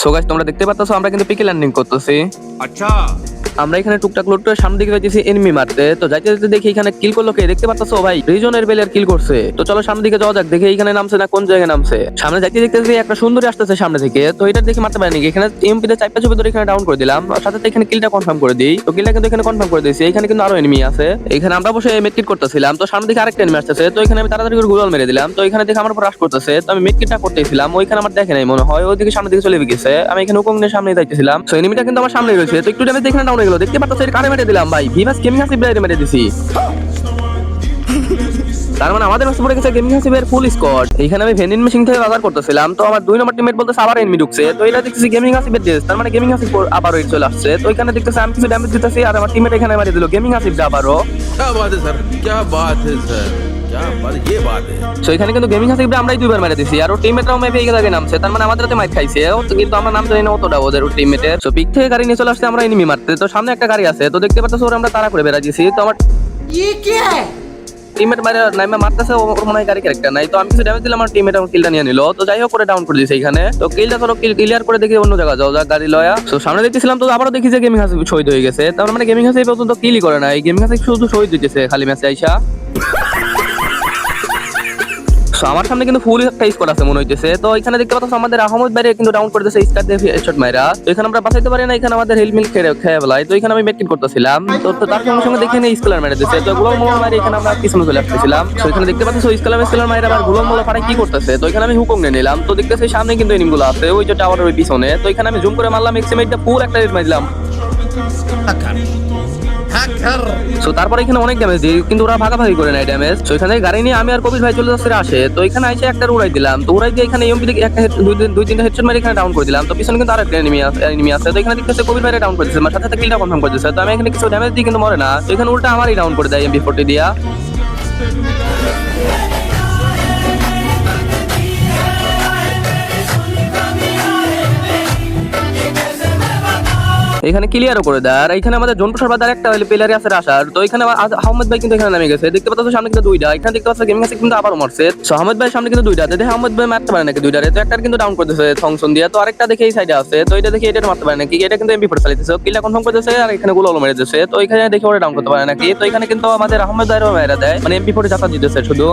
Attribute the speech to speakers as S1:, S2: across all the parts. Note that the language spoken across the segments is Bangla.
S1: সো গাইস তোমরা দেখতে পাচ্ছো আমরা কিন্তু পিকে ল্যান্ডিং করতেছি।
S2: अच्छा
S1: আমরা এখানে টুকটাক লোড করে সামনের দিকে যাইতেছি এনিমি মারতে। তো যাইতে যাইতে দেখি এখানে কিল করলো কে, দেখতে পাচ্ছো ভাই রিজনের বেলের কিল করছে। তো চলো সামনের দিকে যাওয়া যাক, দেখি এখানে নামছে না কোন জায়গায় নামছে। সামনে যাইতে দেখতেছি একটা সুন্দরী আসতেছে সামনে থেকে, তো এটা দেখে মারতে পারিনি। এখানে এমপি তে চারটা ছবি ধরে এখানে ডাউন করে দিলাম, সাথে সাথে এখানে কিলটা কনফার্ম করে দিই। তো কিলটা কিন্তু এখানে কনফার্ম করে দিয়েছি। এখানে কিন্তু আরো এনিমি আছে। এখানে আমরা বসে মেডকিট করতেছিলাম, তো সামনে দিকে আরেকটা এনিমি আসতেছে। তো এখানে আমি তাড়াতাড়ি করে গুলাল মেরে দিলাম। তো এখানে দেখে আমার উপর রাশ করতেছে, তো আমি মেডকিটটা করতেছিলাম, ওইখানে আমার দেখে নাই মনে হয়, ওইদিকে সামনের দিকে চলে গেছে। আমি এখানে উকংনের সামনে যাইতেছিলাম, তো এনিমিটা কিন্তু আমার সামনে রয়েছে। তো একটু ড্যামেজ এখানে ডাউন হয়ে গেল, দেখতে পাচ্ছ এর কারে মেরে দিলাম ভাই, ভিভাস গেমিং হাসিব মেরে দিছি। তার মানে আমাদের কাছে পড়ে গেছে গেমিং হাসিবের ফুল স্কোয়াড। এখানে আমি ভেন্ডিং মেশিন থেকে বাজার করতেছিলাম, তো আমার 2 নম্বর টিমমেট বলতেছে আবার এনিমি ঢুকছে। তো এটা দেখতেছি গেমিং হাসিবের দেশ, তার মানে গেমিং হাসিব আবার ওই চলে আসছে। তো এখানে দেখতেছি আমি কিছু ড্যামেজ দিতেছি আর আমার টিমমেট এখানে মারি দিল গেমিং হাসিব আবারও।
S2: क्या बात है सर, क्या बात है सर, क्या बात, ये बात है।
S1: তো এখানে কিন্তু গেমিং হাসিবটা আমরাই দুইবার মেরে দিছি, আর ও টিমমেটরাও মেবি এই জায়গায় নামছে, তার মানে আমাদের হাতে মাইর খাইছে। ও তো কিন্তু আমরা নাম জানি না অতটা ওদের টিমমেটের। তো পিক থেকে গাড়ি নিয়ে চলে আসছে আমরা এনিমি মারতে। তো সামনে একটা গাড়ি আছে, তো দেখতে পাচ্ছ ওরা আমরা তাড়া করে বেরাইছি। তো আমার
S3: ये क्या है?
S1: টিমমেট মারে নাইমা মারতেছে, ওর মনে হয় গাড়ি ক্যারেক্টার নাই। তো আমি কিছু ড্যামেজ দিলাম, আমার টিমমেট আমার কিলটা নিয়ে নিল। তো যাই হোক করে ডাউন করে দিয়েছে এখানে। তো কিলটা ধরো ক্লিয়ার করে দেখি অন্য জায়গা যাও যা গাড়ি লয়া। তো সামনে দেখতেছিলাম, তো আবারও দেখি যে গেমিং হাসিব শহীদ হয়ে গেছে। তার মানে গেমিং হাসিব পর্যন্ত কিলই করে না, এই গেমিং হাসিব শুধু শহীদ দিতেছে খালি ম্যাচে আইসা। So, আমার সামনে কিন্তু ফুল একটা স্কোর আছে মনে হইতেছে। তো এখানে দেখতে পাচ্ছ আমাদের আহমদ বাইরে কিন্তু ডাউন করে দিয়েছে স্টার দিয়ে হেডশট মাইরা। তো এখানে আমরা বাঁচাইতে পারি না, এখানে আমাদের হেলমেট খেয়ে ফেলাই। তো এখানে আমি মেডকিট করতেছিলাম, তো তার সঙ্গে সঙ্গে দেখে নিয়ে স্কেলার মেরে দিচ্ছে। তো গুলাম মোলা মারি এখানে আমরা পিছনে চলে আসতেছিলাম। তো এখানে দেখতে পাচ্ছ স্কেলার মাইরা আবার গুলাম মোলা পারে কি করতেছে। তো এখানে আমি হুকুম নিয়ে নিলাম, তো দেখতেছি সামনে কিন্তু এনিমগুলো আছে ওই যে টাওয়ারের ওই পিছনে। তো এখানে আমি জুম করে মারলাম, এক্সিমেটটা পুরো একটা রেড মারলাম। সো তারপরে এখানে অনেক ড্যামেজ দিই, কিন্তু ওরা ভাগাভাগি করে নেয় ড্যামেজ। তো এখানে গাড়ি নিয়ে আমি আর কবির ভাই চলে যাচ্ছে আসে। তো এখানে আইসে একটা উড়াই দিলাম, তো উড়াই দিয়ে এখানে এমপি থেকে একটা দুই তিনটা হেডশট মারি এখানে ডাউন করে দিলাম। তো পিছনে কিন্তু আরেকটা এনিমি আছে। তো এখানে দেখতেছে কবির ভাইরে ডাউন করে দিয়েছে, আমার সাথে সাথে কিলটা কনফার্ম করে দিয়েছে। তো আমি এখানে কিছু ড্যামেজ দিই কিন্তু মরে না। তো এখানে উল্টা আমারই ডাউন করে দেয় এমপি40 দিয়া। এখানে ক্লিয়ারও করে দেয়। আর এখানে আমাদের জোন প্রসার বাদ একটা প্লেয়ারই আছে আসার। তো এখানে আহমেদ ভাই কিন্তু এখানে নামে গেছে, দেখতে পাচ্ছ সামনে কিন্তু দুইটা। এখানে দেখতে পাচ্ছ গেমিং আছে কিন্তু আবারও মরছে। সো আহমেদ ভাই সামনে কিন্তু দুইটা, দেখে আহমেদ ভাই মারতে পারে নাকি দুইটারে। তো একটা কিন্তু ডাউন করতেছে থংসন দিয়ে, তো আরেকটা দেখে এই সাইডে আছে। তো এটা দেখে এটা মারতে পারে নাকি, এটা কিন্তু এমপি4 চালাইতেছে, কিলটা কনফার্ম করতেছে আর এখানে গোল মেরে দিতেছে। তো এখানে দেখে ওরা ডাউন করতে পারে নাকি। তো এখানে কিন্তু আমাদের আহমেদ ভাইরও মেরে দেয়, মানে এমপি4 যাতা দিতেছে শুধু।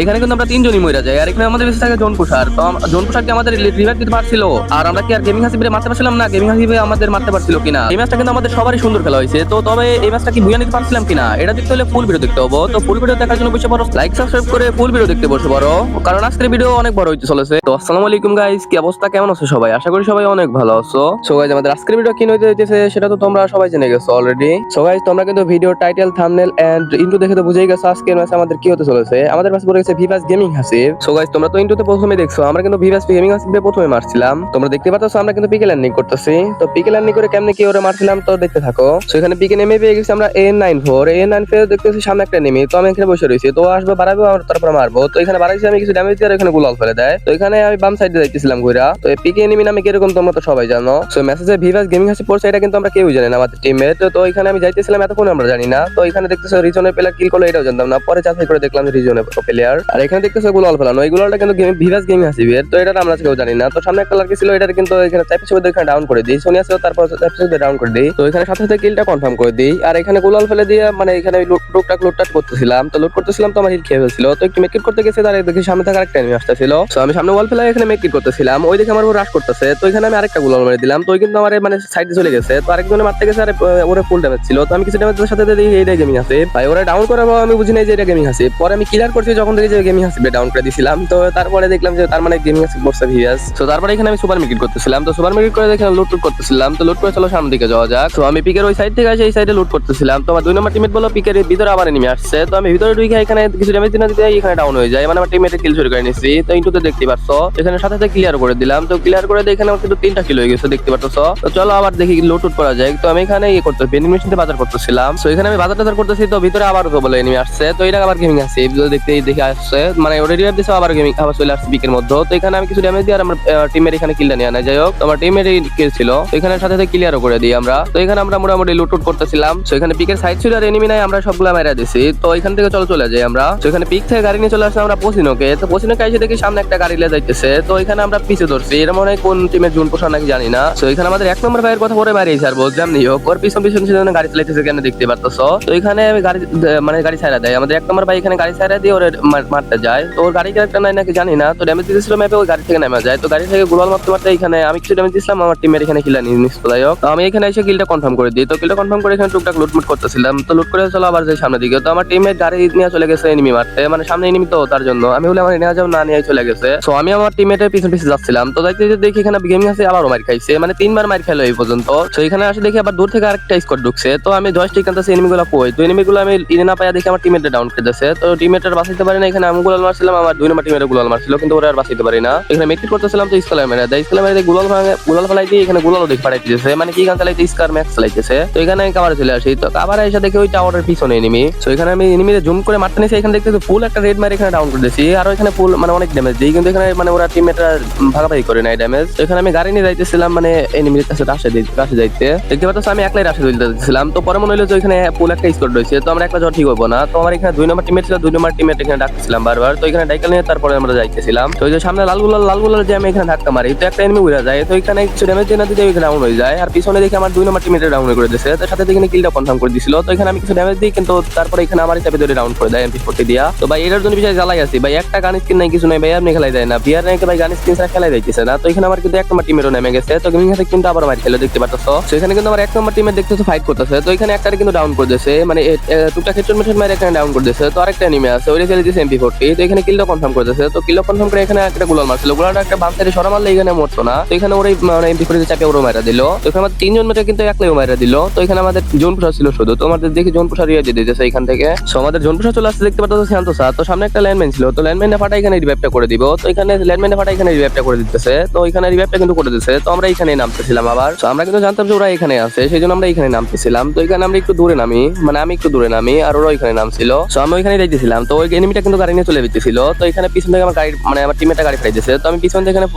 S1: এখানে কিন্তু আমরা তিনজনই মরে যাই। আর এখানে আমাদের বেশি থাকে জোন প্রসার। তো জোন প্রসারকে আমাদের রিভাইভ দিতে পারছিল, আর আমরা কি আর গেমিং হাসিবে মারতে পারছিলাম না, গেমিং হাসিবে আমাদের মারতে পারছিল কিনা। এই ম্যাচটা কিন্তু আমাদের সবারই সুন্দর খেলা হয়েছে। তো তবে এই ম্যাচটা কি বুঝে নিতে পারছিলাম কিনা এটা দেখতে হলে ফুল ভিডিও দেখতে হবে। তো ফুল ভিডিও দেখার জন্য বসে পড়ো, লাইক সাবস্ক্রাইব করে ফুল ভিডিও দেখতে বসে পড়ো, কারণ আজকের ভিডিও অনেক বড় হইতে চলেছে। তো আসসালামু আলাইকুম গাইস, কি অবস্থা, কেমন আছো সবাই? আশা করি সবাই অনেক ভালো আছো। সো গাইস আমাদের আজকের ভিডিও কি হইতে যাইতেছে সেটা তো তোমরা সবাই জেনে গেছো অলরেডি। সো গাইস তোমরা কিন্তু video title, thumbnail and intro দেখে তো বুঝেই গেছো আজকের ম্যাচ আমাদের কি হতে চলেছে। আমাদের ম্যাচ পড়ে গেছে Vivas gaming Hasib. So guys তোমরা তো ইন্ট্রোতে প্রথমে দেখছো আমরা কিন্তু ভিভাস গেমিং হাসিবে প্রথমে মারছিলাম। তোমরা দেখতে পাচ্ছ আমরা কিন্তু পিকে ল্যান্ডিং করতেছি। তো পিকে ল্যান্ডিং করে কেমনে কি ওরে মারছিলাম তো দেখতে থাকো। সো এখানে পিকে নেমে পেয়ে গেছি আমরা AN94 দেখতেছি সামনে একটা নেমে। তো আমি এখানে বসে রয়েছি, তো আসবে বাড়াবো আর তারপর মারবো। তো এখানে বাড়াইছি আমি কিছু ড্যামেজ দিয়ে, আর এখানে গুলাল ফেলে দেয়। তো এখানে আমি বাম সাইডে যাইতেছিলাম ঘুরা। তো পিকে এনিমি নামে কিরকম তোমরা তো সবাই জানো। সো মেসেজে ভিভাস গেমিং হাসিব পড়ছে, এটা কিন্তু আমরা কেউই জানি না আমাদের টিমমেট। তো এখানে আমি যাইতেছিলাম, এতক্ষণ আমরা জানি না। তো এখানে দেখতেছো রিজনের প্লেয়ার কিল করলো, এটাও জানতাম না, পরে যাচাই করে দেখলাম যে রিজনের প্লেয়ার। আর এখানে দেখতেছো গুলাল ফেলানো, এই গুলালটা কিন্তু ভিভাস গেমিং হাসিবের। তো এটা আমরা কেউ জানি না। তো সামনে একটা লাকি ছিল, এটা কিন্তু এখানে চাইপে এখানে ডাউন করে দিই, সোনিয়া ছিল তারপর চাইপে ডাউন করে দিই। তো এখানে সাথে সাথে কিলটা কনফার্ম করে দিই। আর এখানে গুলাল ফেলে দিয়ে মানে এখানে লুটটাক করতেছিলাম। তো লুট করতেছিলাম, তো আমার হিল খেয়ে ফেলছিল। তো একটু মেককিট করতে গেছে, তার দেখি সামনে থাকা আরেকটা এনিমি আসতেছিল। তো আমি সামনে ওয়াল ফেলে এখানে মেককিট করতেছিলাম, ওই দেখে আমার উপর রাশ করতেছে। তো এখানে আমি আরেকটা গুলাল মেরে দিলাম, তো ওই কিন্তু আমার মানে সাইডে চলে গেছে। তো আরেকজনে মারতে গেছে, আর ওরে ফুল ড্যামেজ ছিল। তো আমি কিছু ড্যামেজের সাথে দেখি এইটা গেমিং আছে ভাই, ওরা ডাউন করার পর আমি বুঝি নাই যে এটা গেমিং আছে। পরে আমি ক্লিয়ার করছি যখন দেখি যে গেমিং আছে ডাউন করে দিয়েছিলাম। তো তারপরে দেখলাম যে তার মানে গেমিং আছে বসে ভিএস। তো তারপরে এখানে আমি সুপার মেককিট করতেছিলাম। তো সুপার মেককিট করে দেখে লুট করতেছিলাম। তো লুট করে চলো সামনের দিকে যাওয়া যাক। তো আমি পিকের ওই সাইড থেকে আসে এই সাইডে লুট করতেছিলাম। তো আমার 2 নম্বর টিমমেট বলো পিকের ভিতরে আবার এনিমি আসছে। তো আমি ভিতরে ঢুকে এখানে কিছু ড্যামেজ দিতে এখানে ডাউন হয়ে যায়, মানে আমার টিমমেটের কিল চুরি করে নিছি। তো ইন্টুতে দেখতে পাচ্ছ এখানে সাথে সাথে ক্লিয়ার করে দিলাম। তো ক্লিয়ার করে দিয়ে এখানে আমার কিন্তু 3টা কিল হয়ে গেছে দেখতে পাচ্ছ। তো চলো আবার দেখি লুট করা যায়। তো আমি এখানে ইয়ে করতে ভেন্ডিং মেশিন বাজার করতেছিলাম। তো এখানে আমি বাজার করতেছি, তো ভিতরে আবার তো বলে এনিমি আসছে। তো এটা আবার গেমিং আছে, দেখতে দেখে থেকে আসছে, মানে ওটা রিভাইভ দিছে আবার গেমিং আবার চলে আসছে পিকের মধ্যে। তো এখানে আমি কিছু ড্যামেজ দিই আর আমার টিমের এখানে কিলটা নিয়ে আনা। যাই হোক আমার টিমের কিল ছিল, তো এখানে সাথে সাথে ক্লিয়ারও করে দিই আমরা। তো এখানে আমরা মোটামুটি লুট করতেছিলাম। তো এখানে পিকের সাইড ছিল আর এনিমি নাই, আমরা সবগুলা মাইরা দিছি। তো এখান থেকে চলে যাই আমরা। তো এখানে পিক থেকে গাড়ি নিয়ে চলে আসলাম আমরা পসিনোকে। তো পসিনোকে এসে দেখি সামনে একটা গাড়ি লিয়ে যাইতেছে। তো এখানে আমরা পিছে ধরছি, এর মনে হয় কোন টিমের জুন পোষা নাকি জানি না। তো এখানে আমাদের 1 নম্বর ভাইয়ের কথা পরে মারিয়েছে আর বললাম নি হোক ওর পিছন সেজন্য গাড়ি চালাইতেছে কেন দেখতে পারতেছো। তো এখানে আমি গাড়ি ছাড়া দেয় আমাদের 1 নম্বর ভাই, এখানে গাড়ি ছাড়া দিয়ে ওর মারতে যায়। তো ওর গাড়ি ক্যারেক্টার নাই নাকি জানি না। তো ড্যামেজ দিয়েছিল ম্যাপে, ওই গাড়ি থেকে নেমে যায়। তো গাড়ি থেকে গোলাল মারতে এখানে আমি কিছু ড্যামেজ দিয়েছিলাম, আমার টিমের এখানে কিলা নিয়ে নিচ্ছে। যাই হোক তো আমি এখানে এসে কিলটা কনফার্ম করে দিই। তো কিলটা কনফার্ম করে এখানে টুকটাক লুটমুট করতেছিলাম। তো লুট করে চলো আবার যাই সামনের দিকে। তো আমার টিমের গাড়ি নিয়ে চলে গেছে এনিমি মারতে, মানে সামনে এনিমি তো তার জন্য আমি বলে আমার নিয়ে যাও না নিয়ে চলে গেছে। তো আমি আমার টিমের পিছন যাচ্ছিলাম। তো যাইতে দেখি এখানে গেমিং আছে আবারও মার খাইছে, মানে 3বার মার খেলো এই পর্যন্ত। তো এখানে আসে দেখি আবার দূর থেকে আরেকটা স্কোয়াড ঢুকছে। তো আমি জয়স্টিক আনতেছি এনিমিগুলো কই। তো এনিমিগুলো আমি ইনে না পাইয়া দেখি আমার টিমেটে ডাউন করে দিয়েছে। তো টিমেটের বাঁচাইতে পারি না, এখানে আমি গুলাল মারছিলাম, আমার 2 নম্বর টিমের গুলাল মারছিল কিন্তু ওরা আর বাঁচাইতে পারি না। এখানে মেকটিট করতেছিলাম তো স্কলার মেরে দেয়, স্কলার মেরে গুলাল ফেলাই দিয়ে এখানে গুলালও দেখে পাঠাই দিয়েছে, মানে কি গান চালাইতে স্কার ম্যাক্স চালাইতেছে। তো এখানে আমি কাভারে চলে আসি। তো কাভারে এসে দেখি ওই টাওয়ারের পিছনে এনিমি। তো এখানে আমি এনিমিতে জুম করে মারতে নিয়েছি, এখানে দেখতে ফুল একটা রেড মার এখানে ডাউন করে দিয়েছি। আর এখানে ফুল মানে অনেক ড্যামেজ দিই, কিন্তু এখানে মানে ওরা টিমমেটরা ভাগাভাগি করে নাই ড্যামেজ। তো এখানে আমি গাড়ি নিয়ে যাইতেছিলাম, মানে এনিমির কাছে রাশে যাইতে দেখতে পাচ্ছ আমি একলাই রাশে দিতেছিলাম। তো পরে মনে হলো যে এখানে ফুল একটা স্কোয়াড রয়েছে, তো আমরা একটা জ্বর ঠিক হবো না। তো আমার এখানে 2 নম্বর টিমমেট ছিল, 2 নম্বর টিমমেট এখানে ডাকতেছিলাম বারবার। তো এখানে ডাইকাল নিয়ে তারপরে আমরা যাইতেছিলাম। তো ওই যে সামনে লালগুলাল যে আমি এখানে ধাক্কা মারি, তো একটা এনিমি উড়ে যায়। তো এখানে কিছু ড্যামেজ দিয়ে না দিতে এখানে ডাউন হয়ে যায়। আর পিছনে দেখি আমার 2 নম্বর টিমমেট ডাউন করে দিয়েছে। তো সাথে এখানে কিলটা কনফার্ম করে দিছিল। তো এখানে আমি কিছু ড্যামেজ দিই, কিন্তু তারপরে এখানে আমার চাপে ধরে ডাউন করে দেয় MP40 দিয়া। তো ভাই এটার জন্য বিষয় জ্বালাই আছি ভাই, একটা গান স্কিন নাই কিছু নাই ভাই, আপনি খেলাই দেয় না বিয়ার নাকি ভাই, গান স্কিন ছাড়া খেলাই যাইতেছে না। তো এখানে আমার কিন্তু 1 নম্বর টিমেরও নেমে গেছে। তো গেমিং হাতে কিন্তু আবার মার খেলে দেখতে পাচ্ছো। তো এখানে কিন্তু আমার 1 নম্বর টিমের দেখতেছো ফাইট করতেছে। তো এখানে একটারে কিন্তু ডাউন করে দিয়েছে, মানে টুকটাক হেডশট মেশন মারে এখানে ডাউন করে দিয়েছে। তো আরেকটা এনিমি আছে ওইটা ফেলে দিয়েছে MP40। তো এখানে কিলটা কনফার্ম করে দিয়েছে। তো কিলটা কনফার্ম করে এখানে একটা গুলাল মারছিল, গুলালটা একটা বাম সাইডে সরা মারলে এখানে মরতো না। তো এখানে ওরাই মানে MP40 চাপে ওরও মারা দিল। তো এখানে আমাদের 3 জন মেটে কিন্তু একলাই মারা দিল। তো এখানে আমাদের জোন পুষা ছিল শুধু, তো আমাদের দেখি জোন পুষা রিয়া দিয়ে দিতেছে এখান থেকে। তো আমাদের জোন পুষা চলে আসছে দেখতে পাচ্ছ শান্ত স্যার। তো সামনে একটা ল্যান্ডম্যান ছিল, তো ল্যান্ডম্যানে ফাটা এখানে রিভাইভটা করে দিব। তো এখানে ল্যান্ডম্যানে ফাটা এখানে রিভাইভটা করে দিতেছে। তো এখানে রিভাইভটা কিন্তু করে দিতেছে। তো আমরা এখানে নামতেছিলাম আবার। তো আমরা কিন্তু জানতাম যে ওরা এখানে আছে, সেই জন্য আমরা এখানে নামতেছিলাম। তো এখানে আমরা একটু দূরে নামি, মানে আমি একটু দূরে নামি আর ওরা এখানে নামছিল। তো আমি ওইখানে যাইতেছিলাম। তো ওই এনিমিটা কিন্তু গাড়ি নিয়ে চলে যেতেছিল। তো এখানে পিছন থেকে আমার গাড়ি মানে আমার টিমেটা গাড়ি পাইতেছে। তো আমি পিছন থেকে এখানে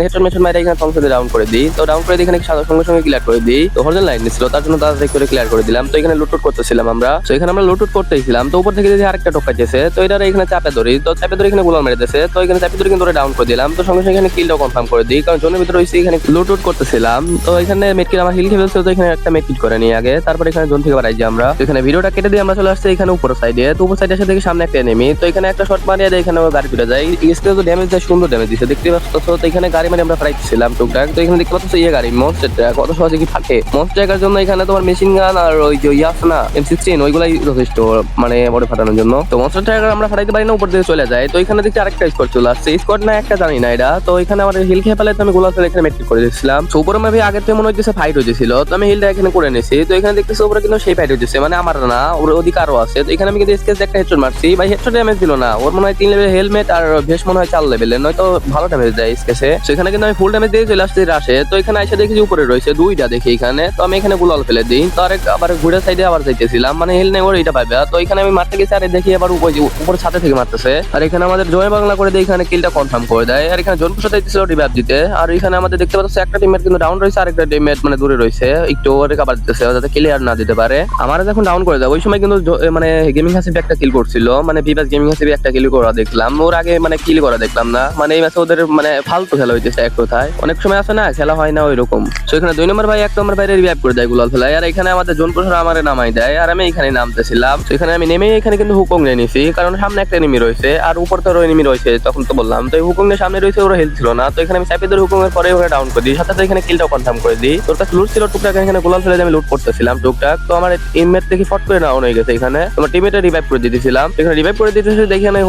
S1: হেডশট মেশন মাইরা এখানে সংসদে ডাউন করে দিই। তো ডাউন করে এখানে সঙ্গে সঙ্গে ক্লিয়ার করে দিই। তো হরজন লাইন ছিল তার জন্য তাড়াতাড়ি করে ক্লিয়ার করে দিলাম। তো এখানে লুটুট করতেছিলাম আমরা। তো এখানে আমরা লুটুট করতেছিলাম। তো উপর থেকে যদি আরেকটা টোকাইতেছে, তো এটা এখানে চাপে ধরি। তো চাপে ধরে এখানে গোলাল মেরে দিয়েছে। তো এখানে চাপে ধরে কিন্তু ডাউন করে দিলাম। তো সঙ্গে সঙ্গে এখানে কিলটাও কনফার্ম করে দিই, কারণ জোনের ভিতরে হইছে এখানে লুটুট করতেছিলাম। তো এখানে মেটকিট আমার হিল খেলছে। তো এখানে একটা মেটকিট করে নিই আগে, তারপর এখানে জোন থেকে বাড়াই যে আমরা। এখানে ভিডিওটা কেটে দিয়ে আমরা চলে আসছি এখানে উপর সাইডে। তো উপর সাইডে এসে দেখি সামনে একটা এনিমি। তো এখানে একটা শট মারিয়ে দেয়, এখানে গাড়ি তুলে যায়। স্ক্রিনে তো ড্যামেজ দেয়, সুন্দর ড্যামেজ দিচ্ছে দেখতে পাচ্ছ। তো এখানে গাড়ি মানে আমরা ফাইতেছিলাম টুকটাক। তো এখানে দেখতে পাচ্ছ গাড়ি মনস্টার ট্রাক কত সহজে কি থাকে। মনস্টার ট্রাকের জন্য এখানে তোমার মেশিন গান আর ওই যে আছে না M16 ওইগুলাই যথেষ্ট, মানে বড় ফাটানোর জন্য। তো মনস্টার ট্রাক আমরা ফাটাইতে পারি না, উপর দিয়ে চলে যায়। তো এখানে দেখছি আরেকটা স্কোয়াড চলে আসছে, স্কোয়াড না একটা জানি না এটা। তো এখানে আমার হিল খেয়ে ফেলে, তো আমি গোলা ফেলে এখানে মেট্রিক করে দিয়েছিলাম। তো উপরে আমি আগের থেকে মনে হচ্ছে ফাইট হয়েছিল। তো আমি হিলটা এখানে করে নিয়েছি। তো এখানে দেখতেছি উপরে কিন্তু সেই ফাইট হচ্ছে, মানে আমার না ওর অধিকারও আছে। তো এখানে আমি কিন্তু স্কেচ একটা হেডশট মারছি ভাই, হেডশট ড্যামেজ দিল না। ওর মনে হয় 3 লেভেল হেলমেট আর ভেস মনে হয় 4 লেভেলের, নয়তো ভালো ড্যামেজ দেয় স্কেচে। সেখানে কিন্তু আমি ফুল ড্যামেজ দিয়ে চলে আসছি রাশে। তো এখানে এসে দেখি উপরে রয়েছে 2টা দেখি এখানে। তো আমি এখানে গুলাল ফেলে দিই। তো আবার ঘুরে সাইডে আবার যাইতেছিলাম, মানে হেল নেই ওর এটা পাবে। তো এখানে আমি মারতে গেছি আর দেখি আবার উপরে ছাদে থেকে মারতেছে। আর এখানে আমাদের জয় বাংলা করে দিয়ে এখানে কিলটা কনফার্ম করে দেয়। আর এখানে জোন পুষা দিতেছিল রিভাইভ দিতে। আর এখানে আমাদের দেখতে পাচ্ছি একটা টিমমেট কিন্তু ডাউন রয়েছে, আর একটা টিমমেট মানে দূরে রয়েছে, একটু ওরে কাবার দিতেছে যাতে ক্লিয়ার না দিতে পারে। আমার যখন ডাউন করে দেয় ওই সময় কিন্তু মানে গেমিং হাসিবি একটা কিল করছিল, মানে ভিভাস গেমিং হাসিবি একটা কিল করা দেখলাম। ওর আগে মানে কিল করা দেখলাম না, মানে এই ম্যাচে ওদের মানে ফালতু খেলা হইতেছে এক কথায়। অনেক সময় আছে না খেলা হয় না ওইরকম। তো এখানে 2 নম্বর ভাই 1 নম্বর বাইরে রিভাইভ করে দেয় গুলাল ফেলায়। আর এখানে আমাদের জোন প্রসার আমার নামাই দেয়, আর আমি এখানে নামতেছিলাম। তো এখানে আমি নেমে এখানে কিন্তু হুকং নিয়ে নিছি, কারণ সামনে একটা এনিমি রয়েছে আর উপর তো এনিমি রয়েছে, তখন তো বললাম। তো এই হুকং এর সামনে রয়েছে, ওরা হেলথ ছিল না। তো এখানে আমি চাপে ধরে হুকং এর পরে ওরা ডাউন করে দিই, সাথে সাথে এখানে কিলটাও কনফার্ম করে দিই। তোর কাছে লুট ছিল টুকটাক, এখানে গোলাল ফেলে আমি লুট করতেছিলাম টুকটাক। তো আমার টিমমেট দেখি ফট করে ডাউন হয়ে গেছে। এখানে আমার টিমমেটে রিভাইভ করে দিতেছিলাম, এখানে রিভাইভ করে দিতেছি দেখি এখানে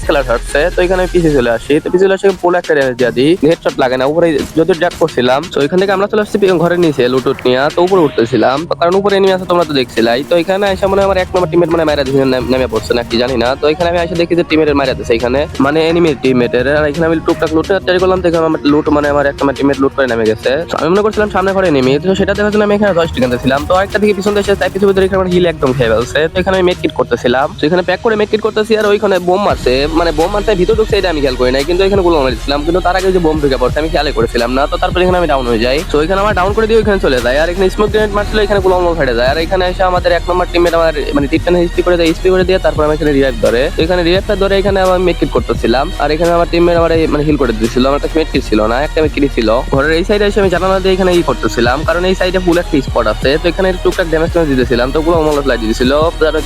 S1: স্কেলার হাঁটছে। তো এখানে আমি পিছিয়ে চলে আসি। তো পিছিয়ে চলে আসি পুরো একটা ড্যামেজ দিয়ে দিই, হেডশট লাগে না উপরে যদি ড্র্যাগ করছিলাম। তো এখান থেকে আমরা চলে আসছি ঘরে নিচে লুটুট নিয়ে। তো উপরে উঠতেছিলাম, কারণ উপরে এনিমি আছে তোমরা তো দেখছিলাই। তো এখানে এসে মনে হয় আমার 1 নম্বর টিমমেট মানে মারা দিয়েছে, নেমে পড়ছে নাকি জানি না। তো এখানে আমি এসে দেখি যে টিমমেটের মারা দিয়েছে এখানে, মানে এনিমি টিমমেটের। আর এখানে আমি টুকটাক লুট ট্রাই করলাম, দেখলাম আমার লুট মানে আমার একটা টিমমেট লুট করে নেমে গেছে। আমি মনে করছিলাম সামনে ঘরে এনিমি, তো সেটা দেখার জন্য আমি এখানে 10 টিকা দিয়েছিলাম। তো আরেকটা দিকে পিছন এসে তাই পিছু ভিতরে এখানে হিল একদম খেয়ে ফেলছে। তো এখানে আমি মেড কিট করতেছিলাম। তো এখানে প্যাক করে মেড কিট করতেছি, আর ওইখানে বোম মারছে, মানে বোম মারতে ভিতর ঢুকছে এটা আমি খেয়াল করি নাই, কিন্তু এখানে গোলা মারছিলাম, কিন্তু তার আগে যে বোম ঢুকে পড়ছে আমি খেয়ালই করেছিলাম না। তো তারপরে এখানে আমি ডাউন হয়ে যাই। তো এখানে আমার ডাউন করে দিয়ে ওইখানে চলে যায়, আর এখানে স্মোক গ্রেনেড মারছিল, এখানে গোলা ফেটে যায়। আর এখানে এসে আমাদের 1 নম্বর টিমমেট আমার মানে টিপটানে হিস্ট্রি করে দেয়, হিস্ট্রি করে দিয়ে তারপর আমি এখানে রিভাইভ ধরে। তো এখানে রিভাইভটা ধরে এখানে আমি মেডকিট করতেছিলাম, আর এখানে আমার টিমমেট আমার মানে হিল করে দিয়েছিল। আমার কাছে মেডকিট ছিল না, একটা মেডকিট ছিল। ঘরের এই সাইডে এসে আমি জানালা দিয়ে এখানে করতেছিলাম, কারণ এই সাইডে ফুল একটা স্পট আছে। তো এখানে টুকটাক ড্যামেজ দিতেছিলাম, তো ওগুলো অমল ফ্লাই দিয়েছিল।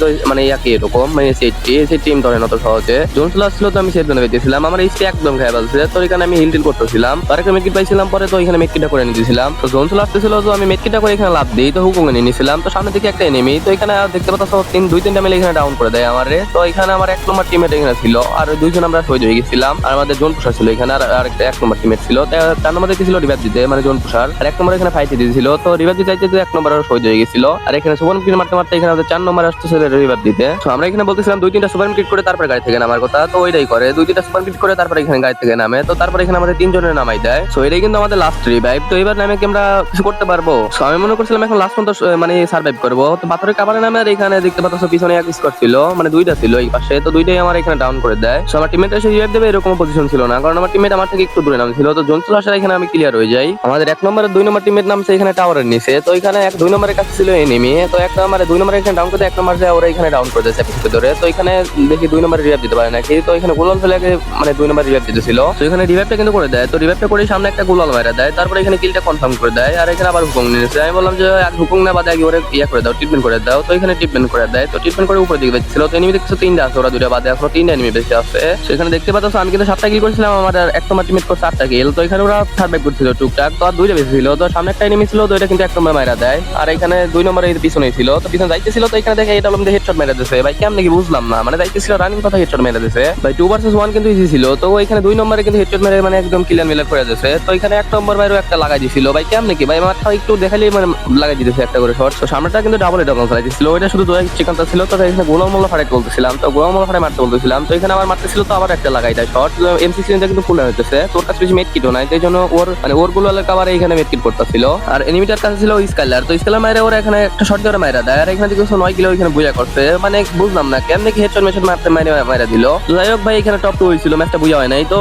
S1: তো মানে ইয়াকে এরকম মানে সেই টিম ধরে না তো সহজে জোন চলে আসছিল, তো আমি সেই জন্য বেঁচেছিলাম। আমার এইটা একদম খেয়ে ফেলছে। তো এখানে আমি হিল টিল করতেছিলাম, আর একটা মেডকিট পাইছিলাম পরে, তো এখানে মেডকিটটা করে নিয়েছিলাম। তো জোন চলে আসতেছিল, তো আমি মেডকিটটা করে এখানে লাভ দিই, তো হুকুম নিয়ে নিয়েছিলাম। তো সামনে থেকে একটা এনিমি, তো এখানে দেখতে পাচ্ছ 2-3টা মিলে এখানে ডাউন করে দেয় আমারে। তো এখানে আমার 1 নম্বর টিমমেট এখানে ছিল, আর 2জন আমরা শহীদ হয়ে গেছিলাম। আর আমাদের জোন পুষার ছিল এখানে, আর একটা 1 নম্বর টিমমেট ছিল। 4 নম্বর ছিল রিভাইভ দিতে, মানে জোন পুষার, আর 1 নম্বর এখানে ফাইটে দিয়েছিল। তো রিভাইভ দিতে চাইতে 1 নম্বর শহীদ হয়ে গেছিল। আর এখানে সুপার কিল মারতে মারতে এখানে আমাদের 4 নম্বর আসতেছিল রিভাইভ দিতে। তো আমরা এখানে বলতেছিলাম 2-3টা সুপার কিট করে তারপরে গাড়ি থেকে নামার কথা, তো ওইটাই করে 2-3টা সুপার কিট করে তারপরে এখানে গাড়ি থেকে নামে। তো তারপরে এখানে আমাদের 3 জনের নামাই দেয়। তো এটাই কিন্তু আমাদের লাস্ট রিভাইভ। তো এবার নামে কি আমরা কিছু করতে পারবো? তো আমি মনে করছিলাম এখন লাস্ট পর্যন্ত মানে সার্ভাইভ করবো। তো পাথরের কাবারে নামে, আর এখানে দেখতে পাচ্ছ পিছনে এক স্কোয়াড ছিল, মানে 2টা ছিল এই পাশে। তো 2টাই আমার এখানে ডাউন করে দেয়। তো আমার টিমমেট এসে রিভাইভ দেবে এরকম পজিশন ছিল না, কারণ আমার টিমমেট আমার থেকে একটু দূরে নামছিল। তো জোন চলে আসার এখানে আমি ক্লিয়ার হয়ে যাই। আমাদের 1 নম্বরের 2 নম্বর টিমমেট নামছে এখানে টাওয়ারের নিচে। তো এখানে 2 নম্বরের কাছে ছিল এনিমি। তো 1 নম্বরে 2 নম্বরে এখানে ডাউন করে 1 নম্বর যায় ওরা এখানে ডাউন করে দিয়েছে পিছনে ধরে। তো এখানে দেখি 2 নম্বরে রিভাইভ দিতে পারে নাকি। তো এখানে গোলাল ফেলে মানে 2 নম্বর রিভাইভ দিতেছিল। তো এখানে রিভাইভটা কিন্তু করে দেয়। তো রিভাইভটা করে সামনে একটা গোলাল মারা দেয়, তারপর এখানে কিলটা কনফার্ম করে দেয়। আর এখানে আবার হুকুম নিয়েছে। আমি বললাম যে হুকুম না বাদে আগে ওরে ইয়া করে দাও, ট্রিটমেন্ট করে দাও। তো এখানে ট্রিটমেন্ট করে দেয়। তো ট্রিটমেন্ট করে উপরে দিকে বেঁচেছিল। তো এনিমি দেখছো 3টা আছে, ওরা 2টা বাদে এখনো 3টা এনিমি বেঁচে আছে। তো এখানে দেখতে পাচ্ছ আমি কিন্তু 7টা কিল করেছিলাম, আমার 1 নম্বর টিমমেট করে 4টা কিল। তো এখানে ওরা সার্ভাইভ করছিল টুকটাক। তো আর 2টা বেঁচে ছিল। তো সামনে একটা এনিমি ছিল, তো এটা কিন্তু 1 নম্বর মারা দেয়। আর এখানে 2 নম্বরে পিছনে ছিল, তো পিছনে যাইতেছিল। তো এখানে দেখে এটা বললাম যে হেডশট মেরে দিয়েছে। ভাই কেমন নাকি বুঝলাম না, মানে যাইতেছিল রানিং কথা হেডশট মেরে দিয়েছে। ভাই 2 ভার্সেস 1 কিন্তু ইজি ছিল। তো এখানে 2 নম্বরে কিন্তু হেডশট মেরে মানে একদম ক্লিয়ার মিলার করে দিয়েছে। তো এখানে 1 নম্বর বাইরেও একটা লাগাই দিছিল। ভাই কেমন নাকি ভাই মাথা একটু দেখালেই মানে লাগাই দিতেছে একটা করে শট। তো সামনেটা কিন্তু ডাবল ফেলাই দিছিল, ওইটা শুধু 2 চিকেনটা ছিল। তো এখানে গোলাম মোল্লা ফাড়াই বলতেছিলাম, তো গোলাম মোল্লা ফাড়াই মারতে বলতেছিলাম। তো এখানে আমার মারতেছিল, তো আবার একটা লাগাই দেয় শট। এমসি সিনটা কিন্তু ফুল হইতেছে। তো ওর কাছে বেশি মেড কিটও নাই, তাই জন্য ওর মানে ওর গোলালের কাভারে এখানে মেড কিট করতেছিল। আর এনিমিটার কাছে ছিল স্কাইলার। তো স্কাইলার মাইরে ওরা এখানে একটা শট দিয়ে মাইরা দেয়। আর এখানে দেখছো 9 কিলো এখানে বুঝা করছে, মানে বুঝলাম না কেমনে কি হেডশট মেশট মারতে মাইরা দিল। যাই হোক ভাই এখানে টপ 2 হয়েছিল, ম্যাচটা বুঝা হয় নাই। তো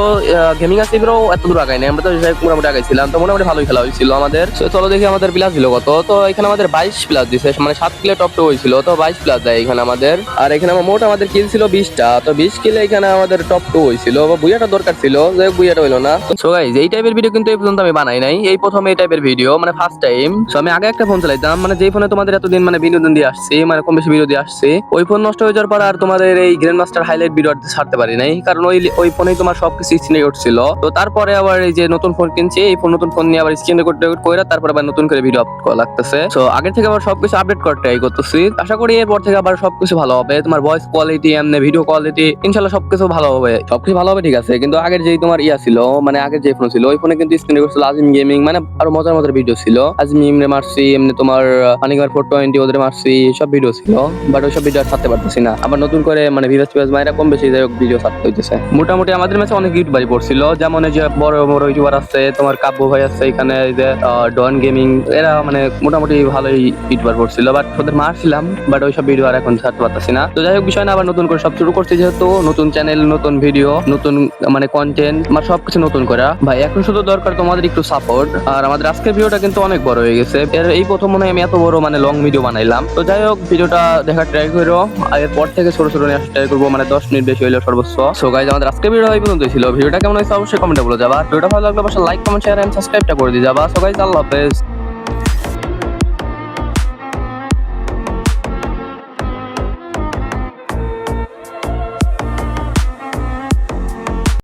S1: গেমিং আসিবরাও এত দূর আগাই নাই, আমরা তো মোটামুটি আগাইছিলাম। তো মোটামুটি ভালোই খেলা হয়েছিল আমাদের। তো চলো দেখি আমাদের প্লাস দিল কত। তো এখানে আমাদের 22 প্লাস দিছে, মানে 7 কিলো টপ 2 হয়েছিল। তো 22 প্লাস দেয় এখানে আমাদের। আর এখানে আমার মোট আমাদের কিল ছিল 20টা। তো 20 কিলে এখানে আমাদের টপ 2 হয়েছিল। বুইয়াটা দরকার ছিল, যাই হোক বুইয়াটা হইলো না। সো গাইস এই টাইপের ভিডিও কিন্তু এই পর্যন্ত আমি বানাই নাই, এই প্রথম এই টাইপের ভিডিও, মানে ফার্স্ট টাইম। সো আমি আগে একটা ফোন চালাইতাম, মানে যেই ফোনে তোমাদের এতদিন মানে বিনোদন দিয়ে আসছি, মানে কম বেশি ভিডিও দিয়ে আসছি। ওই ফোন নষ্ট হয়ে যাওয়ার পর আর তোমাদের এই গ্র্যান্ড মাস্টার হাইলাইট ভিডিও ছাড়তে পারি নাই, কারণ ওই ফোনেই তোমার সবকিছু স্ক্রিন রেকর্ড ছিল। তো তারপরে আবার এই যে নতুন ফোন কিনছি, এই ফোন নতুন ফোন নিয়ে আবার স্ক্রিন রেকর্ড করে তারপর আবার নতুন করে ভিডিও আপলোড করা লাগতেছে। সো আগের থেকে আবার সবকিছু আপডেট করতে ট্রাই করতেছি। আশা করি এরপর থেকে আবার সবকিছু ভালো হবে, তোমার ভয়েস কোয়ালিটি এমনি ভিডিও কোয়ালিটি ইনশাআল্লাহ সবকিছু ভালো হবে। সবকিছু ভালো হবে ঠিক আছে, কিন্তু আগের যেই তোমার ইয়া ছিল, মানে আগের যে ফোন ছিল ওই ফোনে কিন্তু স্ক্রিন রেকর্ড ছিল আজিম গেমিং, মানে আরো মজার মজার ভিডিও ছিল। আজিম ইমরে মারছি, এমনি তোমার হানিগার 420 ওদের মারছি, সব ভিডিও ছিল। বাট ওই সব ভিডিও আর ছাড়তে পারতেছি না, আবার নতুন করে মানে ভিউয়ার্স মাইরা কম বেশি যাই হোক ভিডিও ছাড়তে হইতেছে। মোটামুটি আমাদের ম্যাচে অনেক ইউটিউবারই পড়ছিল, যেমন এই যে বড় বড় ইউটিউবার আছে, তোমার কাব্য ভাই আছে এখানে, এই যে ডন গেমিং, এরা মানে মোটামুটি ভালোই ইউটিউবার পড়ছিল। বাট ওদের মারছিলাম, বাট ওইসব ভিডিও আর এখন ছাড়তে পারতেছি না। তো যাই হোক বিষয় না, আবার নতুন করে সব শুরু করছি, যেহেতু নতুন চ্যানেল, নতুন ভিডিও, নতুন মানে কন্টেন্ট, মানে সবকিছু নতুন করা। ভাই এখন শুধু দরকার তোমাদের একটু সাপোর্ট। আর আমাদের আজকের ভিডিওটা কিন্তু অনেক বড় হয়ে গেছে, এই প্রথম মনে হয় আমি এত বড় মানে লং ভিডিও বানাইলাম। তো যাই হোক ভিডিওটা দেখার ট্রাই করো, এরপর থেকে ছোট ছোট নিয়ে ট্রাই করবো, মানে 10 মিনিট বেশি হইলো সর্বোচ্চ। সো গাইজ আমাদের আজকের ভিডিও এই পর্যন্ত ছিল। ভিডিওটা কেমন হয়েছে অবশ্যই কমেন্টে বলে যাবা। ভিডিওটা ভালো লাগলে অবশ্যই লাইক কমেন্ট শেয়ার এন্ড সাবস্ক্রাইবটা করে দিয়ে যাবা। সো গাইজ আল্লাহ হাফেজ।